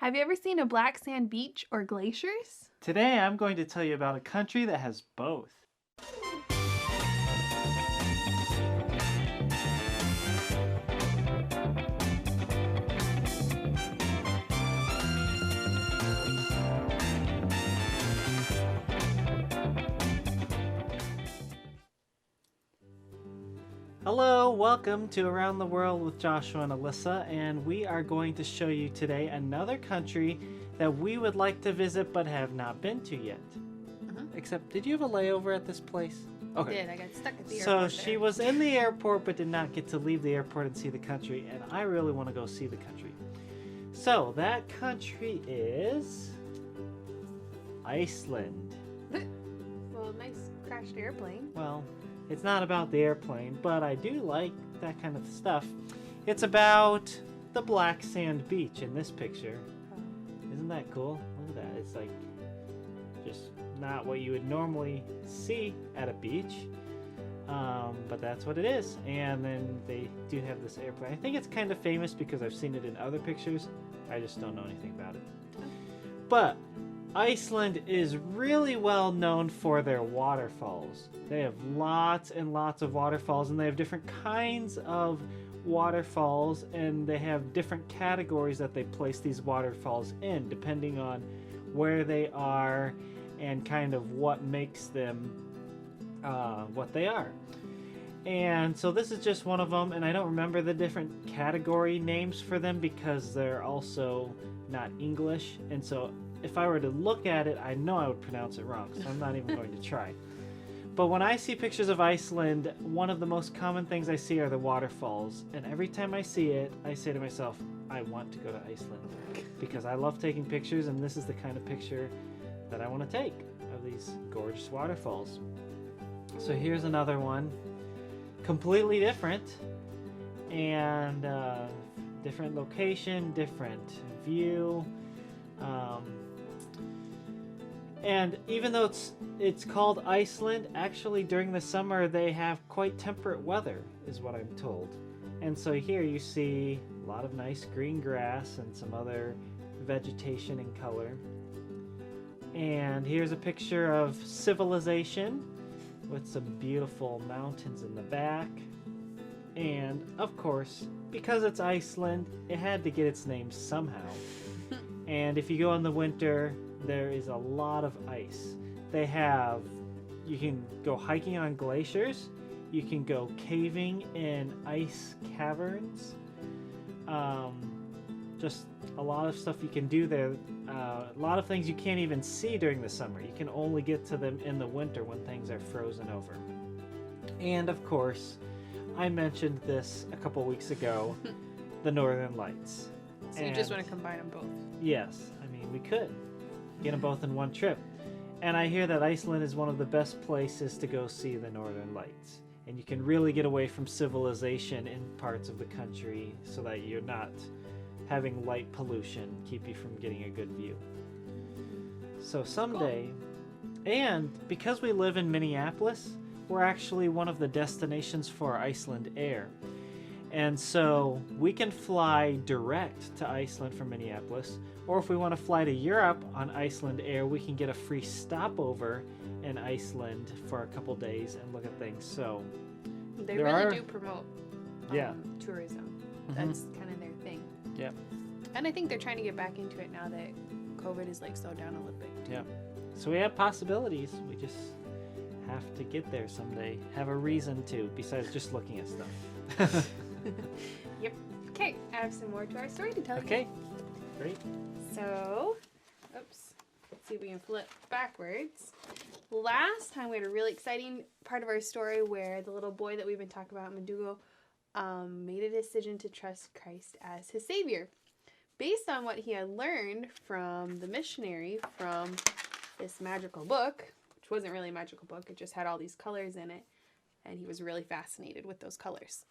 Have you ever seen a black sand beach or glaciers? Today I'm going to tell you about a country that has both. Hello, welcome to Around the World with Joshua and Alyssa, and we are going to show you today another country that we would like to visit but have not been to yet. Except, did you have a layover at this place? I did. I got stuck at the So airport. she was in the airport but did not get to leave the airport and see the country, and I really want to go see the country. So that country is Iceland. Well, nice crashed airplane. Well, it's not about the airplane, but I do like that kind of stuff. It's about the black sand beach in this picture. Isn't that cool? Look at that. It's like just not what you would normally see at a beach. But that's what it is. And then they do have this airplane. I think it's kind of famous because I've seen it in other pictures. I just don't know anything about it. But Iceland is really well known for their waterfalls. They have lots and lots of waterfalls, and they have different kinds of waterfalls, and they have different categories that they place these waterfalls in, depending on where they are and kind of what makes them what they are. And so this is just one of them, and I don't remember the different category names for them because they're also not English, and so if I were to look at it, I know I would pronounce it wrong, so I'm not even going to try. But when I see pictures of Iceland, one of the most common things I see are the waterfalls. And every time I see it, I say to myself, I want to go to Iceland. Because I love taking pictures, and this is the kind of picture that I want to take of these gorgeous waterfalls. So here's another one. Completely different. And different location, different view. And even though it's called Iceland, actually during the summer they have quite temperate weather, is what I'm told. And so here you see a lot of nice green grass and some other vegetation and color. And here's a picture of civilization with some beautiful mountains in the back. And of course, because it's Iceland, it had to get its name somehow. And if you go in the winter, there is a lot of ice. You can go hiking on glaciers, you can go caving in ice caverns, just a lot of stuff you can do there. A lot of things you can't even see during the summer. You can only get to them in the winter when things are frozen over. And of course, I mentioned this a couple weeks ago, the Northern Lights. So you just want to combine them both? Yes, I mean we could get them both in one trip. And I hear that Iceland is one of the best places to go see the Northern Lights. And you can really get away from civilization in parts of the country so that you're not having light pollution keep you from getting a good view. So someday, and because we live in Minneapolis, we're actually one of the destinations for Iceland Air. And so we can fly direct to Iceland from Minneapolis, or if we want to fly to Europe on Iceland Air, we can get a free stopover in Iceland for a couple days and look at things. So they really do promote tourism. Mm-hmm. That's kind of their thing. Yeah. And I think they're trying to get back into it now that COVID is like slowed down a little bit too. Yeah. So we have possibilities. We just have to get there someday. Have a reason to, besides just looking at stuff. Yep. Okay, I have some more to our story to tell you. Okay, great. So, let's see if we can flip backwards. Last time we had a really exciting part of our story where the little boy that we've been talking about, Madugo, made a decision to trust Christ as his savior. Based on what he had learned from the missionary from this magical book, which wasn't really a magical book, it just had all these colors in it, and he was really fascinated with those colors.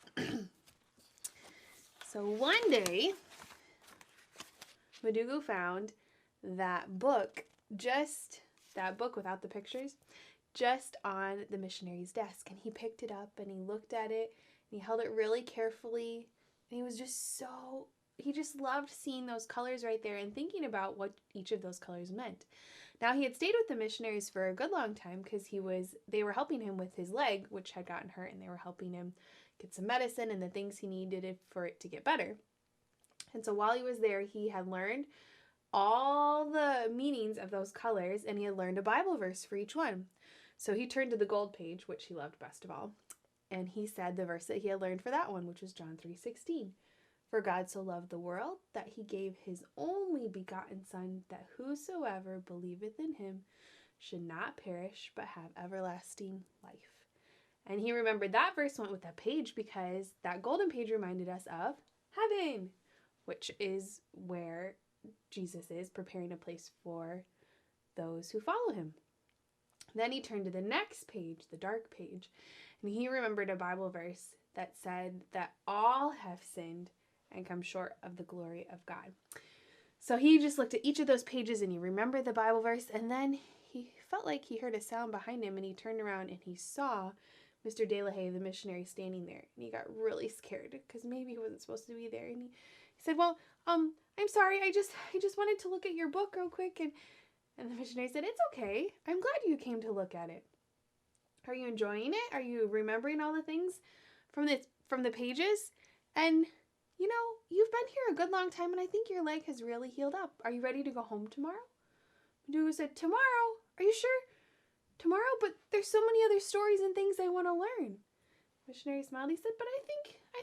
So one day, Madugo found that book without the pictures, just on the missionary's desk. And he picked it up and he looked at it and he held it really carefully. And he was just so he just loved seeing those colors right there and thinking about what each of those colors meant. Now, he had stayed with the missionaries for a good long time because they were helping him with his leg, which had gotten hurt, and they were helping him get some medicine and the things he needed for it to get better. And so while he was there, he had learned all the meanings of those colors, and he had learned a Bible verse for each one. So he turned to the gold page, which he loved best of all, and he said the verse that he had learned for that one, which was John 3:16. For God so loved the world that he gave his only begotten Son, that whosoever believeth in him should not perish, but have everlasting life. And he remembered that verse went with that page because that golden page reminded us of heaven, which is where Jesus is, preparing a place for those who follow him. Then he turned to the next page, the dark page, and he remembered a Bible verse that said that all have sinned and come short of the glory of God. So he just looked at each of those pages and he remembered the Bible verse, and then he felt like he heard a sound behind him, and he turned around and he saw Mr. De La Haye, the missionary, standing there, and he got really scared because maybe he wasn't supposed to be there. And he said, "Well, I'm sorry. I just wanted to look at your book real quick." And the missionary said, "It's okay. I'm glad you came to look at it. Are you enjoying it? Are you remembering all the things from the pages? And you know, you've been here a good long time, and I think your leg has really healed up. Are you ready to go home tomorrow?" Madugo said, "Tomorrow? Are you sure? Tomorrow? But there's so many other stories and things I want to learn." Missionary smiled. He said, "But I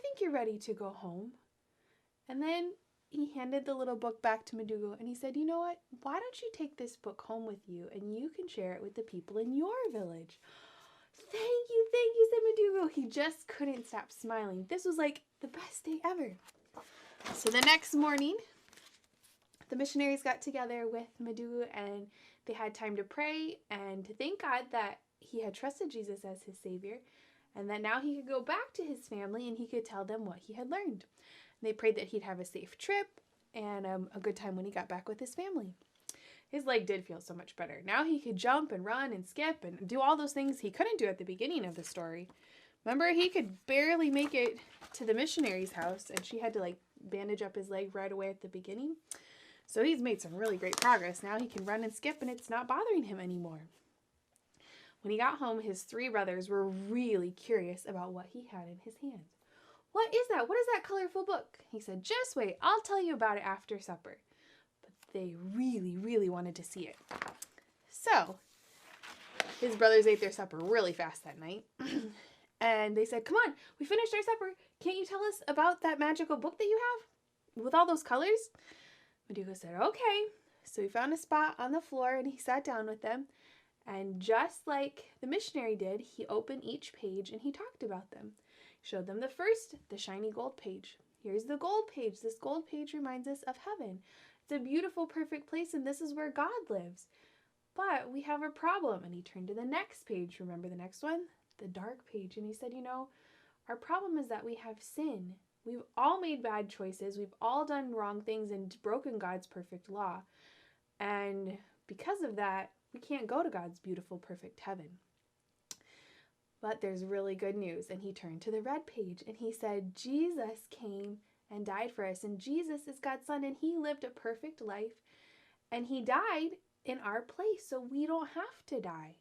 think you're ready to go home." And then he handed the little book back to Madugo, and he said, "You know what? Why don't you take this book home with you, and you can share it with the people in your village?" Thank you, said Madugo. He just couldn't stop smiling. This was like the best day ever. So the next morning, the missionaries got together with Madugo, and they had time to pray and to thank God that he had trusted Jesus as his Savior, and that now he could go back to his family and he could tell them what he had learned. They prayed that he'd have a safe trip and a good time when he got back with his family. His leg did feel so much better. Now he could jump and run and skip and do all those things he couldn't do at the beginning of the story. Remember, he could barely make it to the missionary's house, and she had to bandage up his leg right away at the beginning. So he's made some really great progress. Now he can run and skip, and it's not bothering him anymore. When he got home, his 3 brothers were really curious about what he had in his hand. "What is that? What is that colorful book?" He said, "Just wait. I'll tell you about it after supper." They really, really wanted to see it. So his brothers ate their supper really fast that night. And they said, "Come on, we finished our supper. Can't you tell us about that magical book that you have with all those colors?" Madugo said, "Okay." So he found a spot on the floor and he sat down with them. And just like the missionary did, he opened each page and he talked about them. He showed them the first, the shiny gold page. Here's the gold page. This gold page reminds us of heaven. It's a beautiful, perfect place, and this is where God lives. But we have a problem. And he turned to the next page. Remember the next one? The dark page. And he said, "You know, our problem is that we have sin. We've all made bad choices. We've all done wrong things and broken God's perfect law. And because of that, we can't go to God's beautiful, perfect heaven. But there's really good news." And he turned to the red page and he said, "Jesus came and died for us, and Jesus is God's Son, and he lived a perfect life, and he died in our place so we don't have to die."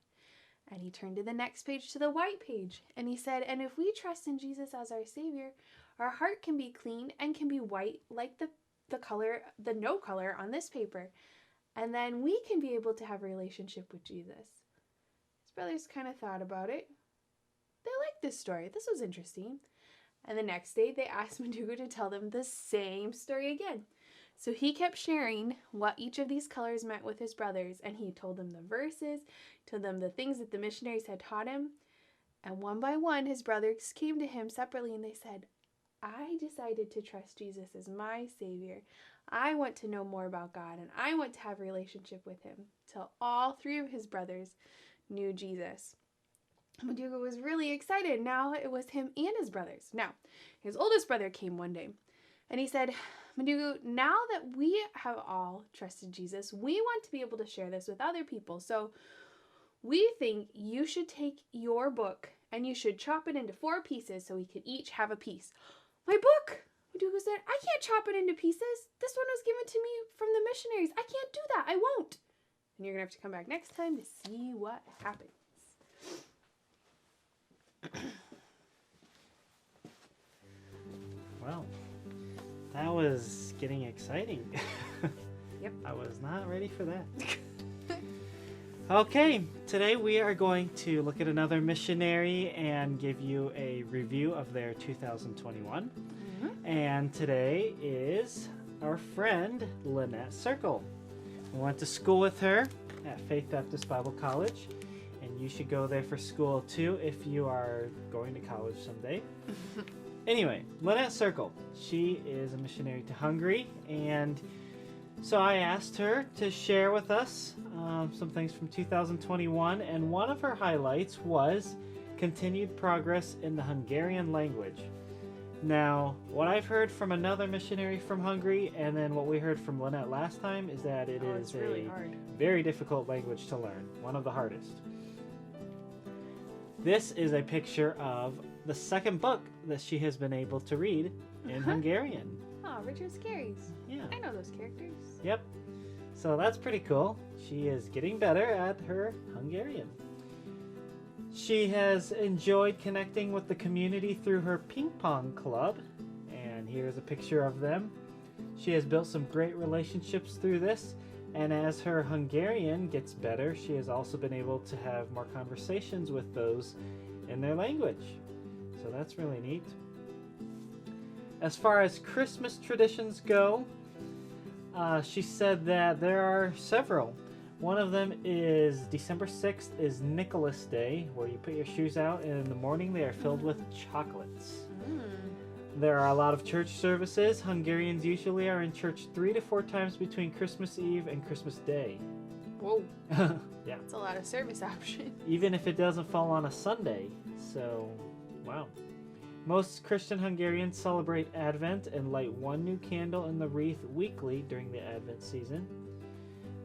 And he turned to the next page, to the white page, and he said, "And if we trust in Jesus as our Savior, our heart can be clean and can be white like the no color on this paper, and then we can be able to have a relationship with Jesus." His brothers kind of thought about it. They liked this story. This was interesting. And the next day, they asked Madugo to tell them the same story again. So he kept sharing what each of these colors meant with his brothers, and he told them the verses, told them the things that the missionaries had taught him. And one by one, his brothers came to him separately, and they said, "I decided to trust Jesus as my Savior. I want to know more about God, and I want to have a relationship with him," till all 3 of his brothers knew Jesus. Madugo was really excited. Now it was him and his brothers. Now, his oldest brother came one day, and he said, "Madugo, now that we have all trusted Jesus, we want to be able to share this with other people. So we think you should take your book and you should chop it into 4 pieces so we could each have a piece." "My book!" Madugo said, I can't chop it into pieces. This one was given to me from the missionaries. I can't do that. I won't. And you're going to have to come back next time to see what happens. Well, that was getting exciting. Yep. I was not ready for that. Okay, today we are going to look at another missionary and give you a review of their 2021. And today is our friend Lynette Circle. We went to school with her at Faith Baptist Bible College, and you should go there for school too if you are going to college someday. Anyway, Lynette Circle. She is a missionary to Hungary, and so I asked her to share with us some things from 2021, and one of her highlights was continued progress in the Hungarian language. Now, what I've heard from another missionary from Hungary, and then what we heard from Lynette last time, is that it is really a hard. very difficult language to learn, one of the hardest. This is a picture of the second book that she has been able to read in Hungarian. Oh, Richard Scaries. Yeah. I know those characters. Yep. So that's pretty cool. She is getting better at her Hungarian. She has enjoyed connecting with the community through her ping pong club, and here's a picture of them. She has built some great relationships through this, and as her Hungarian gets better, she has also been able to have more conversations with those in their language. So that's really neat. As far as Christmas traditions go, she said that there are several. One of them is December 6th is Nicholas Day, where you put your shoes out and in the morning they are filled with chocolates. There are a lot of church services. Hungarians usually are in church 3 to 4 times between Christmas Eve and Christmas Day. Whoa. Yeah. That's a lot of service options. Even if it doesn't fall on a Sunday. So, wow. Most Christian Hungarians celebrate Advent and light one new candle in the wreath weekly during the Advent season.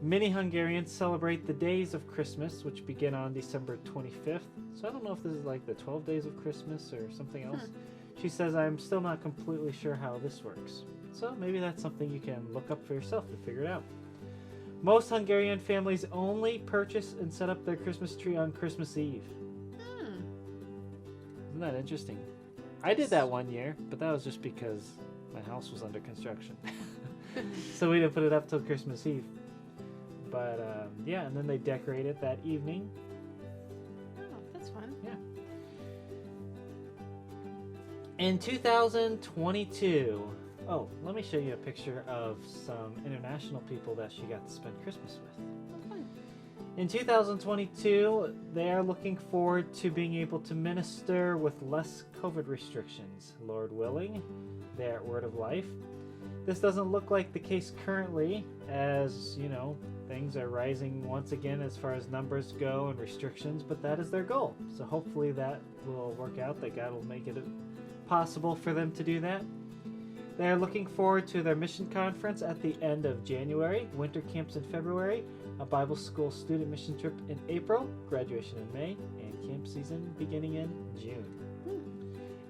Many Hungarians celebrate the days of Christmas, which begin on December 25th. So I don't know if this is like the 12 days of Christmas or something else. She says, I'm still not completely sure how this works. So maybe that's something you can look up for yourself to figure it out. Most Hungarian families only purchase and set up their Christmas tree on Christmas Eve. Isn't that interesting? I did that one year, but that was just because my house was under construction. So we didn't put it up till Christmas Eve. But yeah, and then they decorate it that evening. Oh, that's fun. Yeah. In 2022, oh, let me show you a picture of some international people that she got to spend Christmas with. Oh, fun. In 2022, they are looking forward to being able to minister with less COVID restrictions. Lord willing, they're at Word of Life. This doesn't look like the case currently, as, you know, things are rising once again as far as numbers go and restrictions, but that is their goal. So hopefully that will work out, that God will make it possible for them to do that. They are looking forward to their mission conference at the end of January, winter camps in February, a Bible school student mission trip in April, graduation in May, and camp season beginning in June.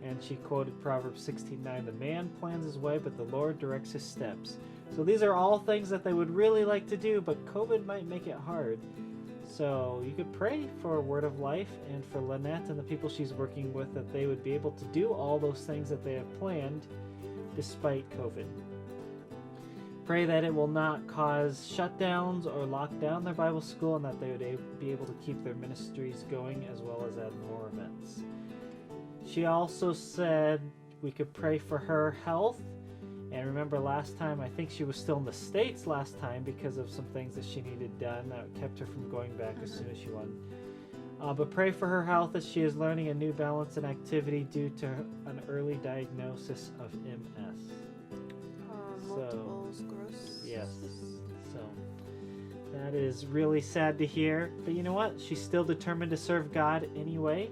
And she quoted Proverbs 16:9, the man plans his way, but the Lord directs his steps. So these are all things that they would really like to do, but COVID might make it hard. So you could pray for Word of Life and for Lynette and the people she's working with, that they would be able to do all those things that they have planned despite COVID. Pray that it will not cause shutdowns or lock down their Bible school, and that they would be able to keep their ministries going as well as add more events. She also said we could pray for her health. And remember last time, I think she was still in the States last time because of some things that she needed done that kept her from going back as soon as she wanted. But pray for her health as she is learning a new balance and activity due to an early diagnosis of MS. Multiple sclerosis. Yes. So that is really sad to hear. But you know what? She's still determined to serve God anyway.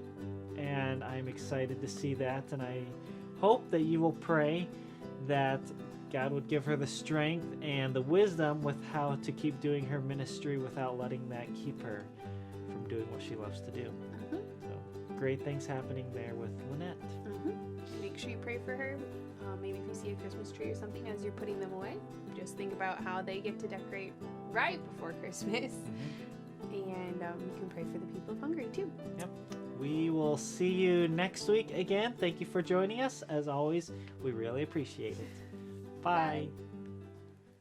And I'm excited to see that. And I hope that you will pray that God would give her the strength and the wisdom with how to keep doing her ministry without letting that keep her from doing what she loves to do. So great things happening there with Lynette. Make sure you pray for her. Maybe if you see a Christmas tree or something as you're putting them away, just think about how they get to decorate right before Christmas. And you can pray for the people of Hungary too. Yep. We will see you next week again. Thank you for joining us. As always, we really appreciate it. Bye. Bye.